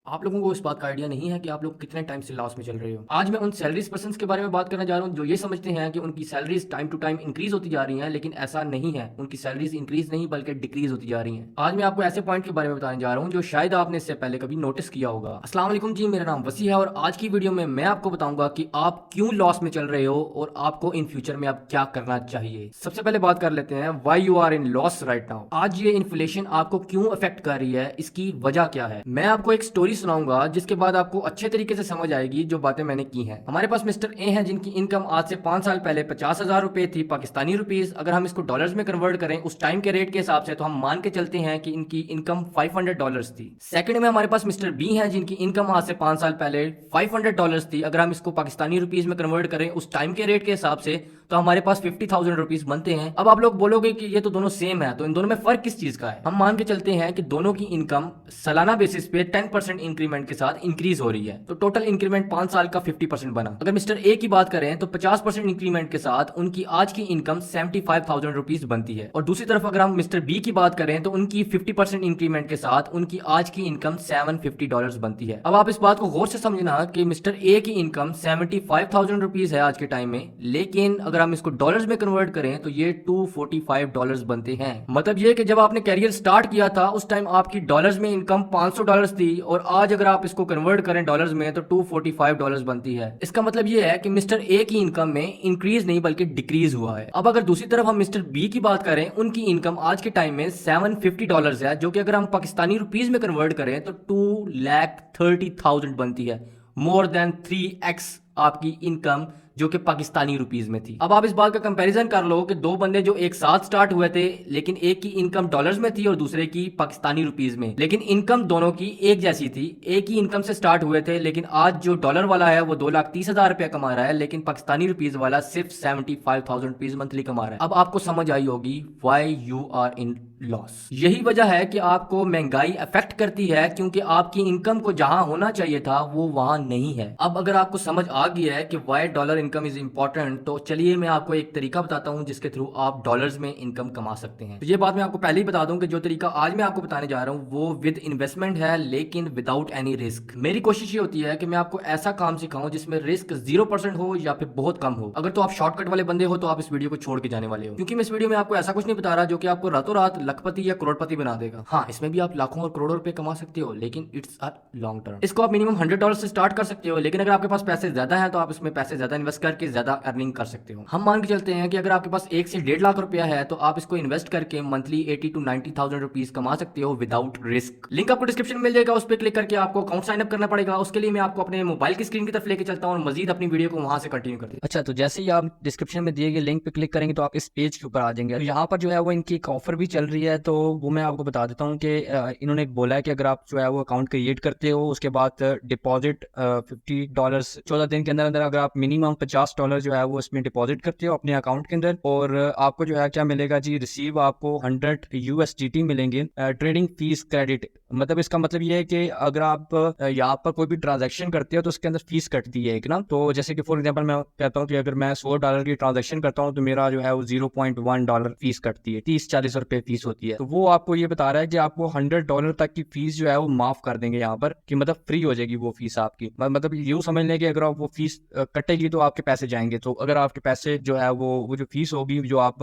आप लोगों को इस बात का आइडिया नहीं है कि आप लोग कितने टाइम से लॉस में चल रहे हो। आज मैं उन सैलरीज पर्सन्स के बारे में बात करने जा रहा हूँ जो ये समझते हैं कि उनकी salaries time to time increase होती जा रही हैं, लेकिन ऐसा नहीं है। उनकी सैलरीज इंक्रीज नहीं बल्कि डिक्रीज होती जा रही हैं। आज मैं आपको ऐसे पॉइंट के बारे में बताने जा रहा हूँ जो शायद आपने इससे पहले कभी नोटिस किया होगा। अस्सलाम वालेकुम जी, मेरा नाम वसी है और आज की वीडियो में मैं आपको बताऊंगा कि आप क्यों लॉस में चल रहे हो और आपको इन फ्यूचर में अब क्या करना चाहिए। सबसे पहले बात कर लेते हैं why you are in loss right now. आज ये इन्फ्लेशन आपको क्यों अफेक्ट कर रही है, इसकी वजह क्या है। मैं आपको एक स्टोरी सुनाऊंगा जिसके बाद आपको अच्छे तरीके से समझ आएगी जो बातें मैंने की हैं। हमारे पास मिस्टर ए हैं जिनकी इनकम आज से 5 साल पहले 50,000 रुपए थी पाकिस्तानी रुपीज। अगर हम इसको डॉलर्स में कन्वर्ट करें उस टाइम के रेट के हिसाब से तो हम मान के चलते हैं कि इनकी इनकम $500 थी। सेकंड में हमारे पास मिस्टर बी हैं जिनकी इनकम आज से 5 साल पहले $500 थी। अगर हम इसको पाकिस्तानी रुपीज में कन्वर्ट करें उस टाइम के रेट के हिसाब से तो हमारे पास 50,000 रुपीज बनते हैं। अब आप लोग बोलोगे कि ये तो दोनों सेम है, तो इन दोनों में फर्क किस चीज का है। हम मान के चलते हैं कि दोनों की इनकम सालाना बेसिस पे 10% इंक्रीमेंट के साथ इंक्रीज हो रही है, तो टोटल इंक्रीमेंट 5 साल का 50% बना। अगर मिस्टर ए की बात करें तो 50% इंक्रीमेंट के साथ उनकी आज की इनकम 75,000 रुपीज बनती है। और दूसरी तरफ अगर हम मिस्टर बी की बात करें तो उनकी 50% इंक्रीमेंट के साथ उनकी आज की इनकम $750 बनती है। अब आप इस बात को गौर से समझना कि मिस्टर ए की इनकम 75,000 रुपीज है आज के टाइम में, लेकिन अगर हम इसको डॉलर्स में कन्वर्ट करें तो ये $245 बनते हैं। मतलब ये कि जब आपने कैरियर स्टार्ट किया था उस टाइम आपकी डॉलर्स में इनकम $500 थी और आज अगर आप इसको कन्वर्ट करें डॉलर्स में तो $245 बनती है। इसका मतलब ये है कि मिस्टर ए की इनकम में इंक्रीज नहीं बल्कि डिक्रीज हुआ है। अब अगर दूसरी तरफ हम मिस्टर बी की बात करें, उनकी इनकम आज के टाइम में $750 है, जो कि अगर हम पाकिस्तानी रुपीज में कन्वर्ट करें तो 2,30,000 बनती है। मोर देन 3x आपकी इनकम जो कि पाकिस्तानी रुपीज में थी। अब आप इस बात का कंपैरिजन कर लो कि दो बंदे जो एक साथ स्टार्ट हुए थे, लेकिन एक की इनकम डॉलर्स में थी और दूसरे की पाकिस्तानी रुपीज में, लेकिन इनकम दोनों की एक जैसी थी। एक ही इनकम से स्टार्ट हुए थे, लेकिन आज जो डॉलर वाला है वो 2,30,000 रुपया कमा रहा है, लेकिन पाकिस्तानी रुपीज वाला सिर्फ 75,000 रुपीज मंथली कमा रहा है। अब आपको समझ आई होगी why you are in loss. यही वजह है कि आपको महंगाई अफेक्ट करती है, क्योंकि आपकी इनकम को जहां होना चाहिए था वो वहां नहीं है। अब अगर आपको समझ आ गया है कि why dollar income is important, तो चलिए मैं आपको एक तरीका बताता हूं जिसके थ्रू आप डॉलर्स में इनकम कमा सकते हैं। तो ये बात मैं आपको पहले ही बता दूं कि जो तरीका आज मैं आपको बताने जा रहा हूं वो विद इन्वेस्टमेंट है, लेकिन विदाउट एनी रिस्क। मेरी कोशिश ये होती है कि मैं आपको ऐसा काम सिखाऊं जिसमें रिस्क 0% हो या फिर बहुत कम हो। अगर तो आप शॉर्टकट वाले बंदे हो तो आप इस वीडियो को छोड़ के जाने वाले हो, क्योंकि मैं इस वीडियो में आपको ऐसा कुछ नहीं बता रहा जो कि आपको रातों रात लखपति या करोड़पति बना देगा। हाँ, इसमें भी आप लाखों और करोड़ों रुपए कमा सकते हो, लेकिन इट्स अ लॉन्ग टर्म। इसको आप मिनिमम $100 से स्टार्ट कर सकते हो, लेकिन अगर आपके पास पैसे ज्यादा हैं तो आप इसमें पैसे ज्यादा इन्वेस्ट करके ज्यादा अर्निंग कर सकते हो। हम मान के चलते हैं कि अगर आपके पास 1 से 1.5 लाख रुपया है तो आप इसको इन्वेस्ट करके मंथली 80 to 90,000 रुपीज कमा सकते हो विदाउट रिस्क। लिंक आपको डिस्क्रिप्शन में मिल जाएगा, उस पर क्लिक करके आपको अकाउंट साइन अप करना पड़ेगा। उसके लिए मैं आपको अपने मोबाइल की स्क्रीन की तरफ लेके चलता हूँ और मजीद अपनी वीडियो को वहां से कंटिन्यू करते हैं। अच्छा, तो जैसे ही आप डिस्क्रिप्शन में दिए गए लिंक पे क्लिक करेंगे तो आप इस पेज के ऊपर आ जाएंगे। तो यहाँ पर जो है वो इनकी एक ऑफर भी चल रही है, तो वो मैं आपको बता देता हूँ कि इन्होंने बोला है कि अगर आप जो है वो अकाउंट क्रिएट करते हो उसके बाद डिपॉजिट $50 14 दिन के अंदर अंदर अगर आप मिनिमम $50 जो है वो इसमें डिपॉजिट करते हो अपने अकाउंट के अंदर, और आपको जो है क्या मिलेगा जी, रिसीव आपको 100 USDT मिलेंगे ट्रेडिंग फीस क्रेडिट। मतलब इसका मतलब ये है कि अगर आप यहाँ पर कोई भी ट्रांजैक्शन करते हो तो उसके अंदर फीस कटती है एक ना। तो जैसे कि फॉर एग्जांपल मैं कहता हूँ कि अगर मैं $100 की ट्रांजैक्शन करता हूँ तो मेरा जो है वो $0.1 फीस कटती है, 30-40 रुपए फीस होती है। तो वो आपको ये बता रहा है कि आपको $100 तक की फीस जो है वो माफ कर देंगे यहाँ पर, कि मतलब फ्री हो जाएगी वो फीस आपकी। मतलब यूँ समझ लें कि अगर आप वो फीस कटेगी तो आपके पैसे जाएंगे। तो अगर आपके पैसे जो है वो जो फीस होगी जो आप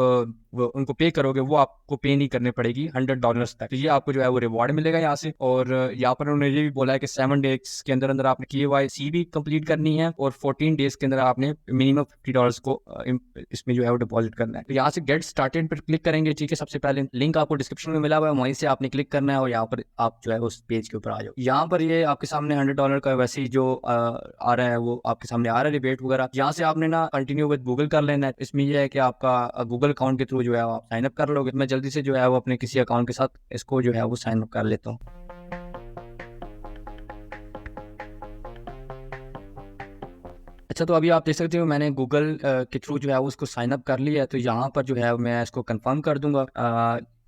वो उनको पे करोगे वो आपको पे नहीं करनी पड़ेगी $100 तक। तो ये आपको जो है वो रिवॉर्ड मिलेगा यहाँ से। और यहाँ पर उन्होंने ये भी बोला है कि 7 डेज के अंदर अंदर आपने KYC भी कंप्लीट करनी है और 14 डेज के अंदर आपने मिनिमम $50 को इसमें जो है वो डिपॉजिट करना है। तो यहाँ से गेट स्टार्टेड पर क्लिक करेंगे। ठीक है, सबसे पहले लिंक आपको डिस्क्रिप्शन में मिला हुआ है, वहीं से आपने क्लिक करना है और यहाँ पर आप जो है उस पेज के ऊपर आ जाओ। यहाँ पर ये आपके सामने $100 का वैसे ही जो आ रहा है वो आपके सामने आ रहा है रिबेट वगैरह। यहाँ से आपने ना कंटिन्यू विद गूगल कर लेना है। इसमें यह है कि आपका गूगल अकाउंट के थ्रू जो है आप साइन अप कर लोगे। मैं जल्दी से जो है वो अपने किसी अकाउंट के साथ इसको जो है वो साइन अप कर लेता हूँ। अच्छा, तो अभी आप देख सकते हो मैंने गूगल के थ्रू जो है उसको साइन अप कर लिया है। तो यहाँ पर जो है मैं इसको कंफर्म कर दूंगा।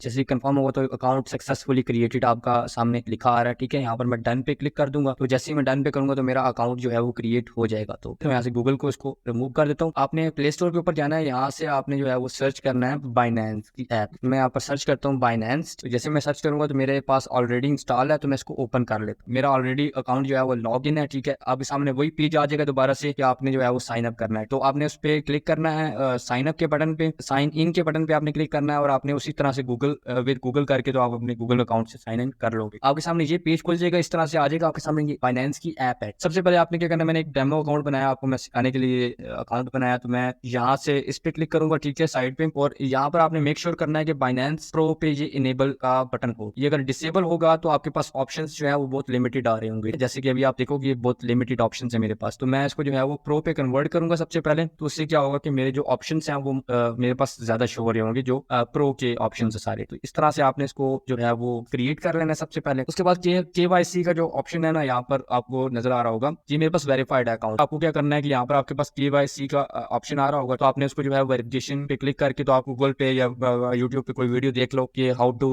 जैसे कंफर्म होगा तो अकाउंट सक्सेसफुली क्रिएटेड आपका सामने लिखा आ रहा है, ठीक है। यहाँ पर मैं डन पे क्लिक कर दूंगा, तो जैसे ही मैं डन पे करूंगा तो मेरा अकाउंट जो है वो क्रिएट हो जाएगा। तो मैं यहाँ से गूगल को इसको रिमूव कर देता हूँ। आपने प्ले स्टोर के ऊपर जाना है, यहाँ से आपने जो है वो सर्च करना है बाइनेंस की ऐप। मैं यहाँ पर सर्च करता हूँ बाइनेंस, तो जैसे मैं सर्च करूंगा तो मेरे पास ऑलरेडी इंस्टॉल है, तो मैं इसको ओपन कर लेता हूँ। मेरा ऑलरेडी अकाउंट जो है वो लॉग इन है, ठीक है। आपके सामने वही पेज आ जाएगा दोबारा से कि आपने जो है वो साइन अप करना है, तो आपने उस पर क्लिक करना है, साइन अप के बटन पे, साइन इन के बटन पे आपने क्लिक करना है, और आपने उसी तरह से गूगल विद गूगल करके तो आप अपने गूगल अकाउंट से साइन इन कर लोगे। आपके सामने ये पेज खुल जाएगा, इस तरह से आ जाएगा आपके सामने ये फाइनेंस की ऐप है। सबसे पहले आपने क्या करना है, मैंने एक डेमो अकाउंट बनाया, आपको मैं सिखाने के लिए अकाउंट बनाया, तो मैं यहाँ से इस पे क्लिक करूंगा, ठीक है, साइड पे। और यहाँ पर आपने मेक श्योर करना है कि बाइनेंस प्रो पे ये इनेबल का बटन हो। ये अगर डिसेबल होगा तो आपके पास ऑप्शंस जो है वो बहुत लिमिटेड आ रहे होंगे, जैसे कि अभी आप देखोगे ये बहुत लिमिटेड ऑप्शंस है मेरे पास। तो मैं इसको जो है वो प्रो पे कन्वर्ट करूंगा सबसे पहले, तो उससे क्या होगा कि मेरे जो ऑप्शंस हैं वो मेरे पास ज्यादा शो हो रहे होंगे, जो प्रो के ऑप्शंस है सारे। तो इस तरह से आपने इसको जो है वो क्रिएट कर लेना है सबसे पहले। उसके बाद KYC का जो ऑप्शन है ना, यहाँ पर आपको नजर आ रहा होगा, जी मेरे पास वेरीफाइड है अकाउंट। आपको क्या करना है कि यहाँ पर आपके पास KYC का ऑप्शन आ रहा होगा, तो आपने उसको जो है वेरिफिकेशन पे क्लिक करके, तो आप गूगल पे या यूट्यूब पे कोई वीडियो देख लो कि how to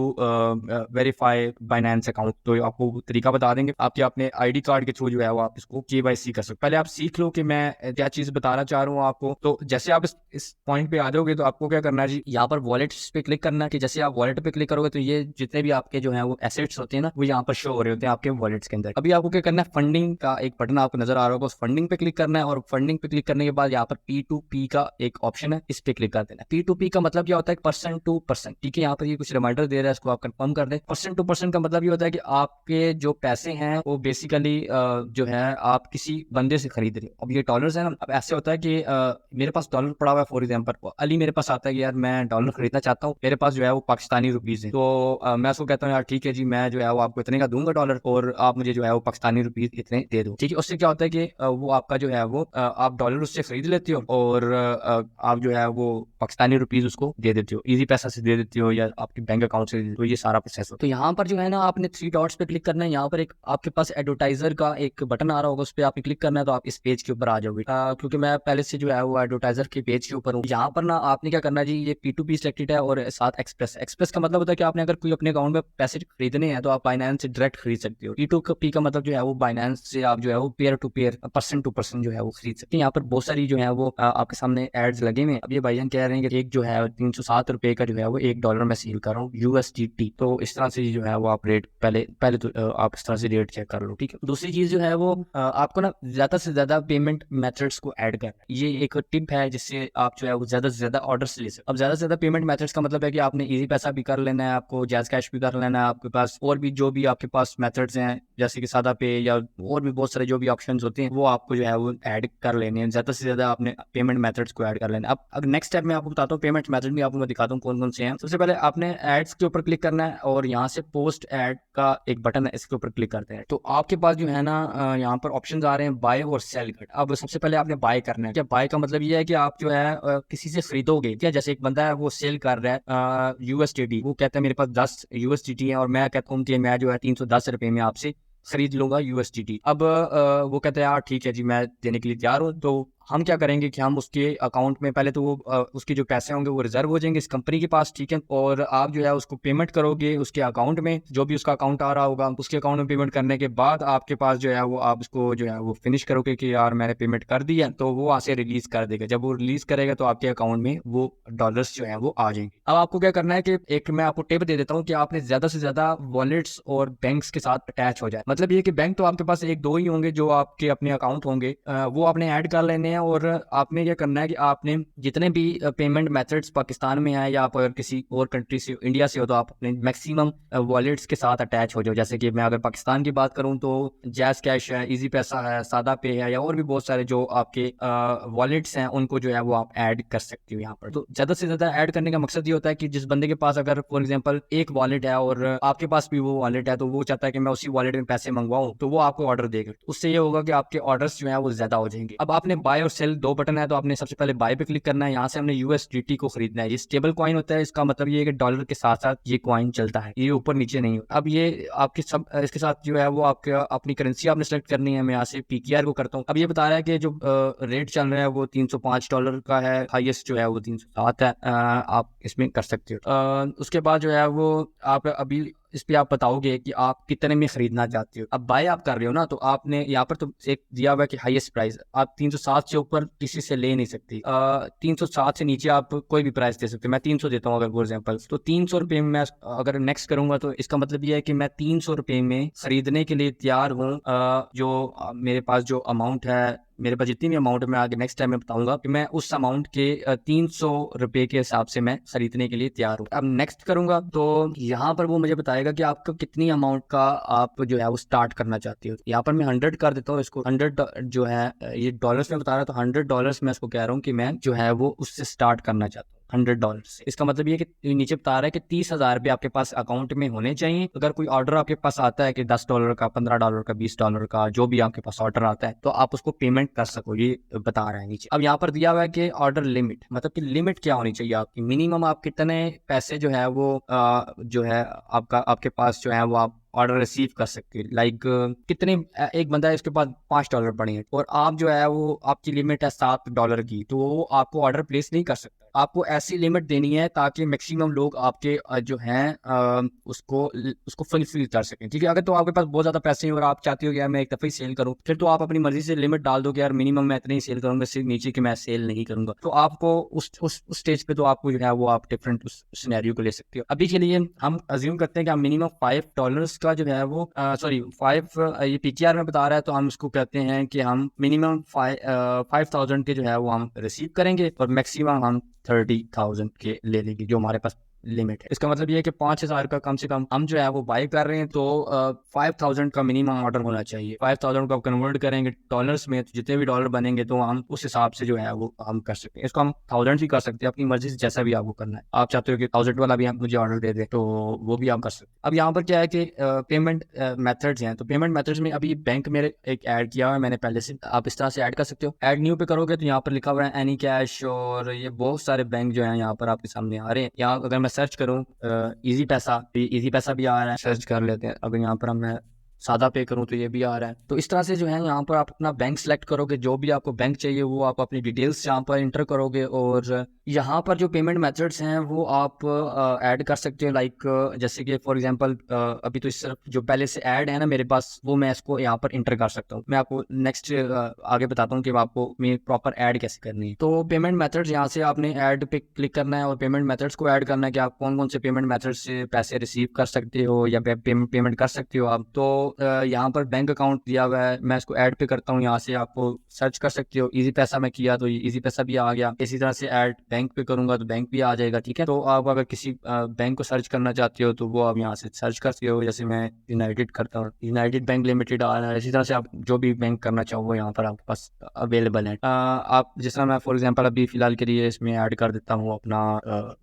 verify Binance account, तो आपको तरीका बता देंगे। आपके अपने ID कार्ड के थ्रू जो है वो आप इसको KYC कर सकते। पहले आप सीख लो कि मैं क्या चीज बताना चाह रहा हूँ आपको। तो जैसे आप इस पॉइंट पे आ जाओगे तो आपको क्या करना है जी, यहाँ पर वॉलेट्स पे क्लिक करना है, कि जैसे आप वॉलेट पे क्लिक करोगे तो ये जितने भी आपके जो है वो एसेट्स होते हैं ना, वो यहाँ पर शो हो रहे होते हैं आपके वॉलेट्स के अंदर। अभी आपको क्या करना है, फंडिंग का एक बटन आपको नजर आ रहा होगा, उस फंडिंग पे क्लिक करना है, और फंडिंग पे क्लिक करने के बाद यहाँ पर P2P का एक ऑप्शन है, इस पे क्लिक कर देना है। P2P का मतलब क्या होता है, पर्सन टू पर्सन, ठीक है। यहाँ पर ये कुछ रिमाइंडर दे रहा है, इसको आप कंफर्म कर दें। पर्सन टू पर्सन का मतलब ये होता है कि आपके जो पैसे हैं वो बेसिकली जो है आप किसी बंदे से खरीद रहे हो। अब ये डॉलर्स है ना, अब ऐसे होता है कि मेरे पास डॉलर पड़ा हुआ है, फॉर एग्जाम्पल अली मेरे पास आता है कि यार मैं डॉलर खरीदना चाहता हूँ, मेरे पास जो है वो पाकिस्तानी रुपीज है, तो मैं उसको कहता हूँ यार ठीक है जी, मैं जो है वो आपको इतने का दूंगा डॉलर, और आप मुझे जो है वो पाकिस्तानी रुपीज इतने दे दो, ठीक है। उससे क्या होता है कि वो आपका जो है वो आप डॉलर उससे खरीद लेते हो, और आप जो है वो पाकिस्तानी रुपीज उसको दे देते हो, इजी पैसा से दे देते हो या आपके बैंक अकाउंट से, तो ये सारा प्रोसेस हो। तो यहाँ पर जो है ना, आपने 3 डॉट्स पे क्लिक करना है, यहाँ पर एक आपके पास एडवर्टाइजर का एक बटन आ रहा होगा, उस पर आपने क्लिक करना है, तो आप इस पेज के ऊपर आ जाओगे। क्योंकि मैं पहले से जो है वो एडवर्टाइजर के पेज के ऊपर हूँ। यहाँ पर ना आपने क्या करना है जी, ये P2P सिलेक्टेड है, और साथ एक्सप्रेस का मतलब होता है कि आपने अगर कोई अपने अकाउंट में पैसे खरीदने हैं तो आप बाइनेंस से डायरेक्ट खरीद सकते हो। P2P का मतलब जो है वो बाइनेंस से आप जो है वो pair to pair, person to person जो है वो खरीद सकते हैं। यहाँ पर बहुत सारी जो है वो आपके सामने एड्स लगे हुए हैं। अब ये भाईजान कह रहे हैं कि एक जो है 307 रुपए का जो है वो $1 में सेल कर रहा हूँ USDT, तो इस तरह से जो है वो आप रेट पहले तो आप इस तरह से रेट चेक कर लो, ठीक है। दूसरी चीज जो है वो आपको ना ज्यादा से ज्यादा पेमेंट मेथड्स को ऐड करना है। ये एक टिप है जिससे आप जो है वो ज्यादा से ज्यादा ऑर्डर्स ले सकते। अब ज्यादा से ज्यादा पेमेंट मेथड्स का मतलब है कि आपने इजी पैसा भी कर लेना है, आपको जैज कैश भी कर लेना है, आपके पास और भी जो भी आपके पास मेथड्स हैं जैसे कि सादा पे या और भी बहुत सारे जो भी ऑप्शंस होते हैं वो आपको जो है वो ऐड कर लेने हैं। ज्यादा से ज्यादा आपने पेमेंट मेथड्स को ऐड कर लेना है। अब नेक्स्ट स्टेप में आपको बताता हूँ, पेमेंट मेथड भी आपको मैं दिखाता हूँ कौन कौन से हैं। सबसे पहले आपने एड्स के ऊपर क्लिक करना है, और यहाँ से पोस्ट एड का एक बटन है, इसके ऊपर क्लिक करते हैं, तो आपके पास जो है ना यहाँ पर ऑप्शंस आ रहे हैं बाय और सेल। अब सबसे पहले आपने बाय करना है। क्या बाय का मतलब ये है कि आप जो है किसी से खरीदोगे, क्या जैसे एक बंदा है वो सेल कर रहा है USDT, वो कहता है मेरे पास 10 USDT है, और मैं कहता हूँ कि मैं जो है 310 रुपए में आपसे खरीद लूंगा USDT। अब वो कहता है यार ठीक है जी, मैं देने के लिए तैयार हूँ। तो हम क्या करेंगे कि हम उसके अकाउंट में पहले तो वो उसके जो पैसे होंगे वो रिजर्व हो जाएंगे इस कंपनी के पास, ठीक है। और आप जो है उसको पेमेंट करोगे उसके अकाउंट में, जो भी उसका अकाउंट आ रहा होगा उसके अकाउंट में पेमेंट करने के बाद आपके पास जो है वो आप उसको जो है वो फिनिश करोगे कि यार मैंने पेमेंट कर दी है, तो वो वहां से रिलीज कर देगा। जब वो रिलीज करेगा तो आपके अकाउंट में वो डॉलर्स जो है वो आ जाएंगे। अब आपको क्या करना है कि एक मैं आपको टिप दे देता हूँ कि आपने ज्यादा से ज्यादा वॉलेट्स और बैंक्स के साथ अटैच हो जाए। मतलब ये कि बैंक तो आपके पास एक दो ही होंगे जो आपके अपने अकाउंट होंगे, वो आपने ऐड कर लेने हैं। और आपने क्या करना है कि आपने जितने भी पेमेंट मेथड्स पाकिस्तान में है या आप अगर किसी और कंट्री से इंडिया से हो तो आप अपने मैक्सिमम वॉलेट्स के साथ अटैच हो जाओ। जैसे कि मैं अगर पाकिस्तान की बात करूं तो जैज कैश है, इजी पैसा है, सादा पे है, या और भी बहुत सारे जो आपके वॉलेट्स हैं उनको जो है वो आप ऐड कर सकते हो यहाँ पर। तो ज्यादा से ज्यादा ऐड करने का मकसद ये होता है कि जिस बंदे के पास अगर फॉर एग्जाम्पल एक वॉलेट है और आपके पास भी वो वॉलेट है, तो वो चाहता है कि मैं उसी वॉलेट में पैसे मंगवाऊं, तो वो आपको ऑर्डर देगा। उससे ये होगा कि आपके ऑर्डर्स जो है वो ज्यादा हो जाएंगे। अब आपने बाय और और सेल दो बटन है, तो आपने सबसे पहले बाय पे क्लिक करना है। यहाँ से हमने USDT को खरीदना है। ये स्टेबल कॉइन होता है, इसका मतलब ये है कि डॉलर के साथ साथ ये कॉइन चलता है, ये ऊपर नीचे नहीं होता। अब ये आपके सब इसके साथ जो है वो आपके अपनी करेंसी आपने सेलेक्ट करनी है। मैं यहाँ से PKR को करता हूँ। अब ये बता रहा है कि जो रेट चल रहा है वो $305 का है, हाईएस्ट जो है वो 307 है। आप इसमें कर सकते हो। उसके बाद जो है वो आप अभी इस पे आप बताओगे कि आप कितने में खरीदना चाहते हो। अब बाय आप कर रहे हो ना, तो आपने यहाँ पर तो एक दिया हुआ है कि हाईएस्ट प्राइस आप 307 से ऊपर किसी से ले नहीं सकती। 307 से नीचे आप कोई भी प्राइस दे सकते हो। मैं 300 देता हूँ अगर फॉर एग्जाम्पल, तो 300 रुपये में मैं अगर नेक्स्ट करूंगा तो इसका मतलब ये है कि मैं 300 रुपये में खरीदने के लिए तैयार हूँ। जो मेरे पास जो अमाउंट है, मेरे पास जितनी भी अमाउंट है, मैं आगे नेक्स्ट टाइम में बताऊंगा कि मैं उस अमाउंट के 300 रुपये के हिसाब से मैं खरीदने के लिए तैयार हूँ। अब नेक्स्ट करूंगा तो यहाँ पर वो मुझे बताएगा कि आपको कितनी अमाउंट का आप जो है वो स्टार्ट करना चाहते हो। यहाँ पर मैं 100 कर देता हूँ इसको। 100 जो है ये डॉलर्स में बता रहा है, तो $100 मैं इसको कह रहा हूँ कि मैं जो है वो उससे स्टार्ट करना चाहता हूँ $100 से। इसका मतलब ये कि नीचे बता रहा है कि 30,000 रुपये आपके पास अकाउंट में होने चाहिए। अगर कोई ऑर्डर आपके पास आता है कि $10 का, $15 का, $20 का, जो भी आपके पास ऑर्डर आता है, तो आप उसको पेमेंट कर सको, ये बता रहा है नीचे। अब यहाँ पर दिया हुआ है कि ऑर्डर लिमिट, मतलब कि लिमिट क्या होनी चाहिए आपकी, मिनिमम आप कितने पैसे जो है वो जो है आपके पास जो है वो आप ऑर्डर रिसीव कर सकते हैं। लाइक कितने, एक बंदा है इसके पास $5 पड़े हैं और आप जो है वो आपकी लिमिट है $7 की, तो वो आपको ऑर्डर प्लेस नहीं कर सकता। आपको ऐसी लिमिट देनी है ताकि मैक्सिमम लोग आपके जो हैं उसको फुलफिल कर सकें। ठीक है, अगर तो आपके पास बहुत ज्यादा पैसे हैं और आप चाहते हो कि यार मैं एक दफे ही सेल करूं, फिर तो आप अपनी मर्जी से लिमिट डाल दो कि यार मिनिमम मैं इतने ही सेल करूंगा, इससे नीचे के मैं सेल नहीं करूंगा। तो आपको उस स्टेज पे तो आपको जो है वो आप डिफरेंट उस सिनेरियो को ले सकते हो। अभी के लिए हम अज्यूम करते हैं कि हम मिनिमम $5 का जो है वो सॉरी 5 ये PKR में बता रहा है, तो हम उसको कहते हैं कि हम मिनिमम 5,000 के जो है वो हम रिसीव करेंगे और मैक्सिमम हम 30,000 के ले लेंगे जो हमारे पास लिमिट है। इसका मतलब ये है कि 5,000 का कम से कम हम जो है वो बाय कर रहे हैं, तो 5,000 का मिनिमम ऑर्डर होना चाहिए। 5,000 को आप कन्वर्ट करेंगे डॉलर्स में, तो जितने भी डॉलर बनेंगे तो हम उस हिसाब से जो है वो हम कर सकते हैं। इसको हम 1000 भी कर सकते हैं, अपनी मर्जी से जैसा भी आपको करना है। आप चाहते हो कि 1000 वाला भी आप मुझे ऑर्डर दे दे, तो वो भी आप कर सकते हैं। अब यहाँ पर क्या है कि पेमेंट मेथड्स हैं, तो पेमेंट मेथड्स में अभी बैंक मेरे एक ऐड किया हुआ है मैंने पहले से, आप इस तरह से ऐड कर सकते हो। ऐड न्यू पे करोगे तो यहाँ पर लिखा हुआ है एनी कैश, और ये बहुत सारे बैंक जो है यहाँ पर आपके सामने आ रहे हैं। यहाँ अगर मैं सर्च करूँ इजी पैसा भी आ रहा है, सर्च कर लेते हैं। अगर यहाँ पर मैं सादा पे करूँ तो ये भी आ रहा है। तो इस तरह से जो है यहाँ पर आप अपना बैंक सेलेक्ट करोगे, जो भी आपको बैंक चाहिए वो आप अपनी डिटेल्स यहाँ पर इंटर करोगे, और यहाँ पर जो पेमेंट मेथड्स हैं वो आप ऐड कर सकते हो। लाइक जैसे कि फॉर एग्जांपल अभी तो इस जो पहले से ऐड है ना मेरे पास, वो मैं इसको यहाँ पर इंटर कर सकता हूँ। मैं आपको नेक्स्ट आगे बताता हूँ कि आपको मेरी प्रॉपर ऐड कैसे करनी है। तो पेमेंट मेथड्स यहाँ से आपने ऐड पे क्लिक करना है और पेमेंट मेथड्स को ऐड करना है कि आप कौन कौन से पेमेंट मेथड से पैसे रिसीव कर सकते हो या पेमेंट कर सकते हो आप। तो यहाँ पर बैंक अकाउंट दिया हुआ है, मैं इसको ऐड पे करता हूँ। यहाँ से आपको सर्च कर सकते हो, इजी पैसा में किया तो ये इजी पैसा भी आ गया। इसी तरह से ऐड बैंक पे करूंगा तो बैंक भी आ जाएगा। ठीक है, तो आप अगर किसी बैंक को सर्च करना चाहते हो तो वो आप यहाँ से सर्च कर सकते हो। जैसे मैं यूनाइटेड करता हूँ, यूनाइटेड बैंक लिमिटेड आ रहा है। इसी तरह से आप जो भी बैंक करना चाहो यहाँ पर आपके पास अवेलेबल है। आप जिस तरह मैं फॉर एग्जाम्पल अभी फिलहाल के लिए इसमें ऐड कर देता हूँ अपना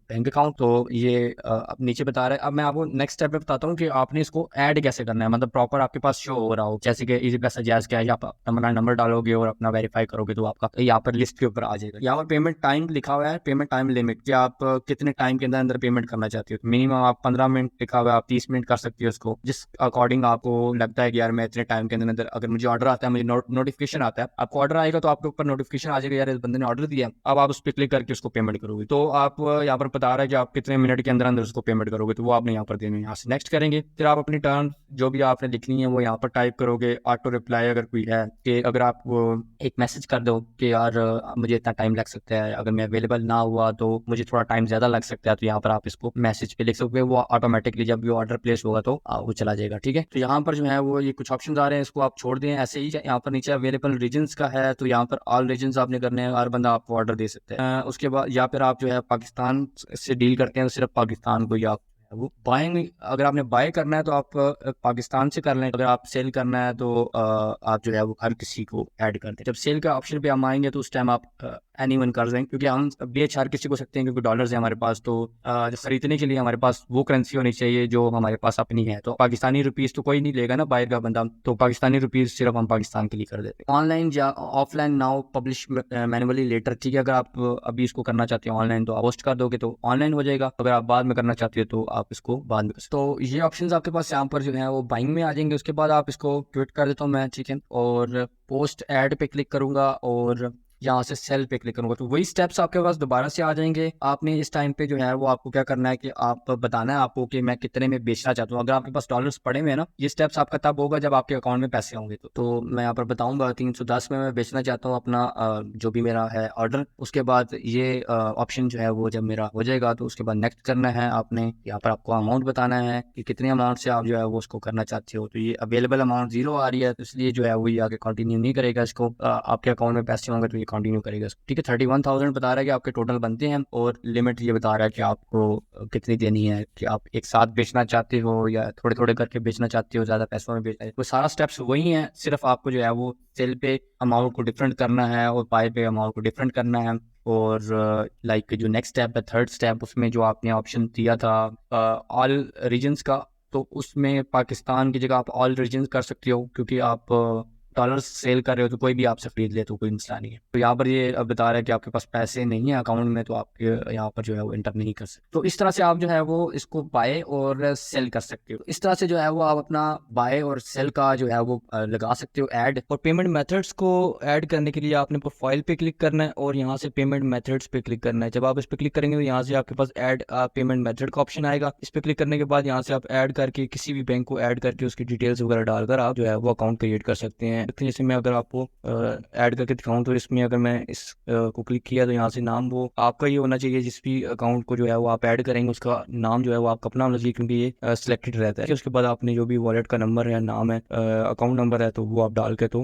बैंक अकाउंट, तो ये अब नीचे बता रहा है। अब मैं आपको नेक्स्ट स्टेप में बताता हूँ कि आपने इसको ऐड कैसे करना है, मतलब प्रॉपर आपके पास शो हो रहा हो। जैसे कि इजी पैसा जैज क्या है, आप अपना नंबर डालोगे और अपना वेरीफाई करोगे तो आपका यहाँ पर लिस्ट के ऊपर आ जाएगा। यहाँ पर पेमेंट टाइम लिखा हुआ है, पेमेंट टाइम लिमिट, कि आप कितने टाइम के अंदर अंदर पेमेंट करना चाहते हो। मिनिमम आप 15 मिनट लिखा हुआ है, आप 30 मिनट कर सकते हो उसको, जिस अकॉर्डिंग आपको लगता है कि यार मैं इतने टाइम के अंदर अंदर, अगर मुझे ऑर्डर आता है, मुझे नोटिफिकेशन आता है, आपको ऑर्डर आएगा तो आपके ऊपर नोटिफिकेशन आ जाएगा यार इस बंदे ने ऑर्डर दिया। अब आप उस पर क्लिक करके उसको पेमेंट करोगे, तो आप यहाँ पर बता रहा है कि आप कितने मिनट के अंदर अंदर उसको पेमेंट करोगे, तो वो आपने यहाँ पर देना है। यहाँ से नेक्स्ट करेंगे, फिर आप अपनी टर्म जो भी आपने लिखनी है वो यहाँ पर टाइप करोगे। ऑटो रिप्लाई अगर कोई है कि अगर आप एक मैसेज कर दो कि यार मुझे इतना टाइम लग सकता है, अगर मैं अवेलेबल ना हुआ तो मुझे थोड़ा टाइम ज्यादा लग सकता है, तो यहाँ पर आप इसको मैसेज पे लिख सकते हो। वो ऑटोमेटिकली जब भी ऑर्डर प्लेस होगा तो वो चला जाएगा। ठीक है, तो यहाँ पर जो है वो ये कुछ ऑप्शन आ रहे हैं, इसको आप छोड़ दें ऐसे ही। यहाँ पर नीचे अवेलेबल रीजन्स का है, तो यहाँ पर ऑल रीजन्स आपने करने हैं, हर बंदा आपको ऑर्डर दे सकता है। उसके बाद या फिर आप जो है पाकिस्तान से डील करते हैं तो सिर्फ पाकिस्तान को ही आप वो बाइंग, अगर आपने बाय करना है तो आप पाकिस्तान से कर लें, अगर आप सेल करना है तो आप जो है वो हर किसी को ऐड कर दें। जब सेल का ऑप्शन पे हम आएंगे तो उस टाइम आप एनीवन कर दें, क्योंकि हम बेच हर किसी को सकते हैं, क्योंकि डॉलर्स है हमारे पास, तो खरीदने के लिए हमारे पास वो करेंसी होनी चाहिए जो हमारे पास अपनी है। तो पाकिस्तानी रुपीस तो कोई नहीं लेगा ना बाहर का बंदा, तो पाकिस्तानी रुपीस सिर्फ हम पाकिस्तान के लिए कर देते हैं। ऑनलाइन या offline now publish manually later, ठीक है, अगर आप अभी इसको करना चाहते हैं ऑनलाइन तो आप पोस्ट कर दोगे तो ऑनलाइन हो जाएगा, अगर आप बाद में करना चाहते हो तो आप इसको बाद में कर सकते हो। तो ये ऑप्शंस आपके पास यहाँ पर जो है वो बाइंग में आ जाएंगे। उसके बाद आप इसको क्विट कर देता हूँ मैं, ठीक है, और पोस्ट ऐड पे क्लिक करूंगा और यहाँ से सेल पे क्लिक करूंगा, तो वही स्टेप्स आपके पास दोबारा से आ जाएंगे। आपने इस टाइम पे जो है वो आपको क्या करना है कि आप बताना है आपको कि मैं कितने में बेचना चाहता हूँ। अगर आपके पास डॉलर्स पड़े हुए हैं ना, ये स्टेप्स आपका तब होगा जब आपके अकाउंट में पैसे होंगे। तो मैं यहाँ पर बताऊंगा 310 में मैं बेचना चाहता हूँ अपना जो भी मेरा है ऑर्डर। उसके बाद ये ऑप्शन जो है वो जब मेरा हो जाएगा तो उसके बाद नेक्स्ट करना है आपने। यहाँ पर आपको अमाउंट बताना है कि कितने अमाउंट से आप जो है वो उसको करना चाहते हो। तो ये अवेलेबल अमाउंट 0 आ रही है, तो इसलिए जो है वो ये आगे कंटिन्यू नहीं करेगा इसको। आपके अकाउंट में पैसे होंगे तो ये कंटिन्यू करेगा इसको, ठीक है। 31,000 बता रहा है कि आपके टोटल बनते हैं, और लिमिट ये बता रहा है कि आपको कितनी देनी है, कि आप एक साथ बेचना चाहते हो या थोड़े थोड़े करके बेचना चाहते हो, ज्यादा पैसों में बेचना है। वो सारा स्टेप्स वही हैं, सिर्फ आपको जो है वो सेल पे अमाउंट को डिफरेंट करना है और बाय पे अमाउंट को डिफरेंट करना है। और लाइक जो नेक्स्ट स्टेप है, थर्ड स्टेप, उसमें जो आपने ऑप्शन दिया था ऑल रीजन्स का, तो उसमें पाकिस्तान की जगह आप ऑल रीजन्स कर सकते हो, क्योंकि आप डॉलर्स सेल कर रहे हो तो कोई भी आपसे खरीद ले तो कोई मसला नहीं है। तो यहाँ पर ये अब बता रहा है कि आपके पास पैसे नहीं है अकाउंट में, तो आप यहाँ पर जो है वो इंटर नहीं कर सकते। तो इस तरह से आप जो है वो इसको बाय और सेल कर सकते हो। इस तरह से जो है वो आप अपना बाय और सेल का जो है वो लगा सकते हो ऐड। और पेमेंट मेथड्स को ऐड करने के लिए आपने प्रोफाइल पे क्लिक करना है और यहाँ से पेमेंट मेथड्स पे क्लिक करना है। जब आप इस पे क्लिक करेंगे तो यहाँ से आपके पास ऐड पेमेंट मेथड का ऑप्शन आएगा। इस पे क्लिक करने के बाद यहाँ से आप ऐड करके किसी भी बैंक को ऐड करके उसकी डिटेल्स वगैरह डालकर आप जो है वो अकाउंट क्रिएट कर सकते हैं। जैसे मैं अगर आपको ऐड करके दिखाऊं तो इसमें अगर मैं इस को क्लिक किया तो यहाँ से नाम वो आपका ये होना चाहिए, जिस भी अकाउंट को जो है वो आप ऐड करेंगे उसका नाम जो है वो आपका अपना होना चाहिए, क्योंकि ये सिलेक्टेड रहता है। उसके बाद आपने जो भी वॉलेट का नंबर है, नाम है, अकाउंट नंबर है, तो वो आप डाल के, तो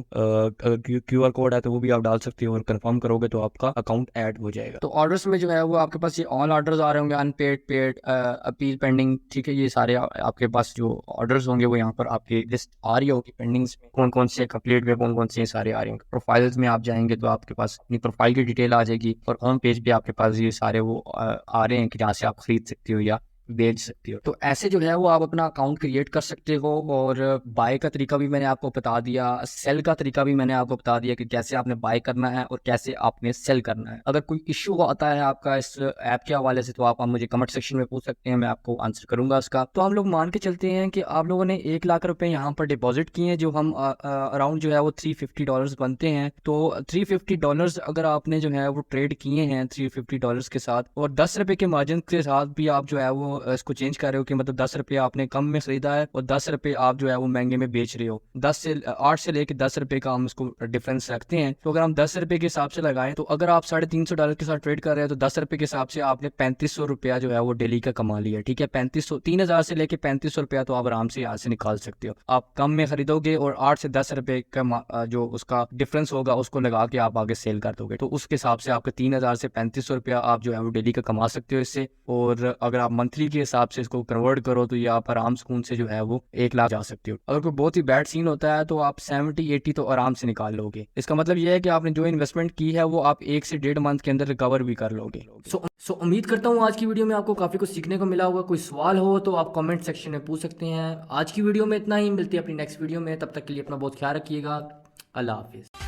QR कोड है तो वो भी आप डाल सकते हो, और कंफर्म करोगे तो आपका अकाउंट ऐड हो जाएगा। तो ऑर्डर्स में जो है वो आपके पास ये ऑल ऑर्डर्स आ रहे होंगे, अनपेड, पेड, अपील, पेंडिंग, ठीक है। ये सारे आपके पास जो ऑर्डर्स होंगे वो यहाँ पर आपकी लिस्ट आ रही होगी पेंडिंग्स में, कौन कौन से कंप्लीट में कौन कौन से सारे आ रहे होंगे। प्रोफाइल्स में आप जाएंगे तो आपके पास अपनी प्रोफाइल की डिटेल आ जाएगी, और होम पेज पे आपके पास ये सारे वो आ रहे हैं कि जहाँ से आप खरीद सकते हो या बेच सकते हो। तो ऐसे जो है वो आप अपना अकाउंट क्रिएट कर सकते हो। और बाय का तरीका भी मैंने आपको बता दिया, सेल का तरीका भी मैंने आपको बता दिया कि कैसे आपने बाय करना है और कैसे आपने सेल करना है। अगर कोई इश्यू आता है आपका इस ऐप के हवाले से तो आप मुझे कमेंट सेक्शन में पूछ सकते हैं, मैं आपको आंसर करूंगा उसका। तो हम लोग मान के चलते हैं कि आप लोगों ने 1 लाख रुपए यहाँ पर डिपॉजिट किए हैं, जो हम अराउंड जो है वो $350 बनते हैं। तो $350 अगर आपने जो है वो ट्रेड किए हैं $350 के साथ, और 10 रुपए के मार्जिन के साथ भी आप जो है वो इसको चेंज कर रहे हो, कि मतलब 10 रुपये आपने कम में खरीदा है और 10 रुपये आप जो है वो महंगे में बेच रहे हो। 8 से लेके 10 रुपये का हम इसको डिफरेंस रखते हैं। तो अगर हम 10 रुपये के हिसाब से लगाएं तो अगर आप $350 के साथ ट्रेड कर रहे हैं तो 10 रुपये के हिसाब से आपने 3500 रुपया जो है वो डेली का कमा लिया, ठीक है। 3,000 से लेके 3500 रुपया तो आप आराम से यहाँ से निकाल सकते हो। आप कम में खरीदोगे और 8 से 10 रुपये का जो उसका डिफरेंस होगा उसको लगा के आप आगे सेल कर दोगे, तो उसके हिसाब से आपके 3,000 से 3500 रुपया आप जो है वो डेली का कमा सकते हो इससे। और अगर आप मंथली के हिसाब से इसको कन्वर्ट करो तो ये आप आराम सुकून से जो है वो 1 लाख जा सकते हो। अगर कोई बहुत ही बैड सीन होता है तो आप 70-80 तो आराम से निकाल लोगे। इसका मतलब ये है कि आपने जो इन्वेस्टमेंट की है वो आप 1 से 1.5 मंथ के अंदर रिकवर भी कर लोगे। सो उम्मीद करता हूँ आज की वीडियो में आपको काफ़ी कुछ सीखने को मिला होगा। कोई सवाल हो तो आप कमेंट सेक्शन में पूछ सकते हैं। आज की वीडियो में इतना ही, मिलती है अपनी नेक्स्ट वीडियो में, तब तक के लिए अपना बहुत ख्याल रखिएगा। अल्लाह हाफिज़।